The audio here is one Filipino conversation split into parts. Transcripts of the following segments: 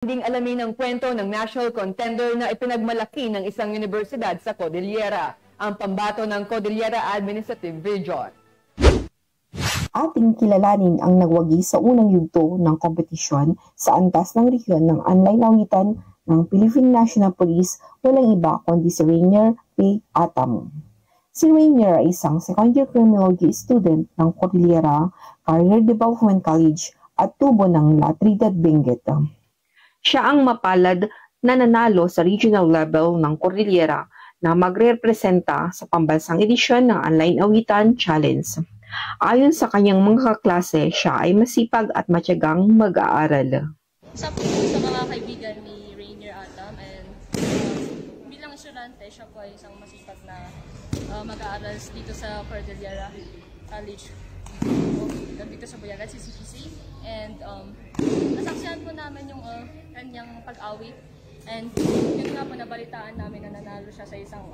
Hindi alamin ang kwento ng national contender na ipinagmalaki ng isang universidad sa Cordillera, ang pambato ng Cordillera Administrative Region. Ating kilalanin ang nagwagi sa unang yugto ng kompetisyon sa antas ng rehiyon ng online awitan ng Philippine National Police, walang iba kundi si Rainier P. Atam. Si Rainier ay isang second-year criminology student ng Cordillera Career Development College at tubo ng La Trinidad Benguet. Siya ang mapalad na nanalo sa regional level ng Cordillera na magre-representa sa pambansang edisyon ng Online Awitan Challenge. Ayon sa kanyang mga kaklase, siya ay masipag at matyagang mag-aaral. Sa mga kaibigan ni Rainier Atam, and bilang estudyante, siya po ay isang masipag na mag-aaral dito sa Cordillera College dito sa Buyagan, CCPC. And nasaksihan po namin yung kanyang pag-awit. And yun nga po, nabalitaan namin na nanalo siya sa isang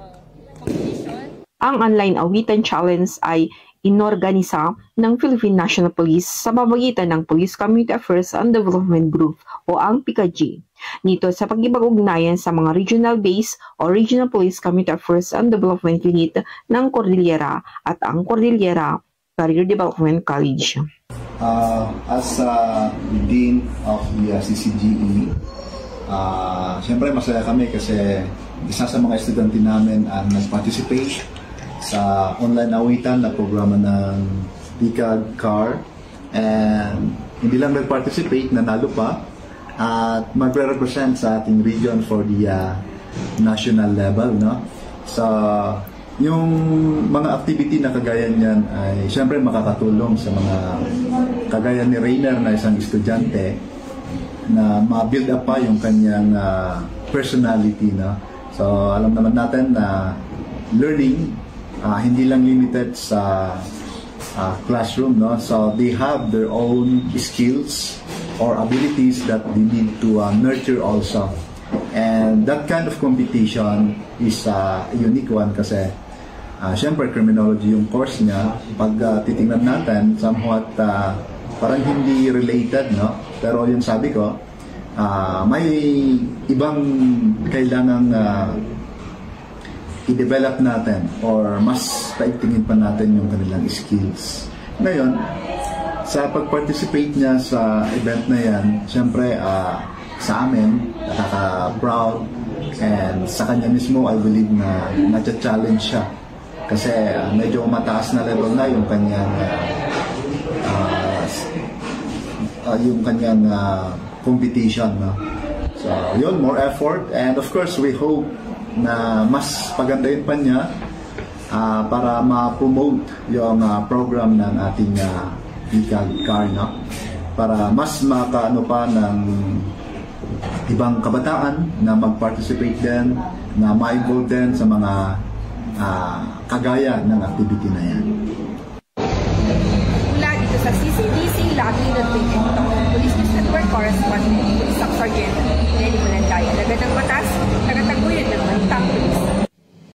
competition. Ang Online Awitan Challenge ay inorganisa ng Philippine National Police sa pamamagitan ng Police Community Affairs and Development Group o ang PCAG. Nito sa pagkipag-ugnayan sa mga regional base o Regional Police Community Affairs and Development Unit ng Cordillera at ang Cordillera Career Development College. As Dean of the CCGE, siyempre masaya kami kasi isa sa mga estudyante namin ang nag-participate sa online awitan na programa ng PCAG CAR, and hindi lang nag-participate, nanalo pa at magre-represent sa ating region for the national level, no? So yung mga activity na kagaya niyan ay siyempre makakatulong sa mga kagaya ni Rainier na isang estudyante na ma-build up pa yung kanyang personality, no? So alam naman natin na learning hindi lang limited sa classroom, no? So they have their own skills or abilities that they need to nurture also. And that kind of competition is a unique one kasi siyempre criminology yung course niya. Pag titingnan natin, somewhat parang hindi related, no? Pero yung sabi ko, may ibang kailangang i-develop natin or mas paigtingin pa natin yung kanilang skills. Ngayon, sa pag-participate niya sa event na yan, siyempre sa amin, nakaka-proud, and sa kanya mismo, I believe na na-challenge siya. Kasi medyo mataas na level na yung kanyang competition, no? So, yun, more effort, and of course, we hope na mas pagandahin pa niya para ma-promote yung program ng ating PCAG CAR, no? Para mas makaano pa ng ibang kabataan na mag-participate din, na ma-involve din sa mga kagaya ng activity na yan. Mula dito sa CCDC, lagi natin ito. Police News Network Correspondent, Police Sergeant Nelly Malandayan. Nagandang batas,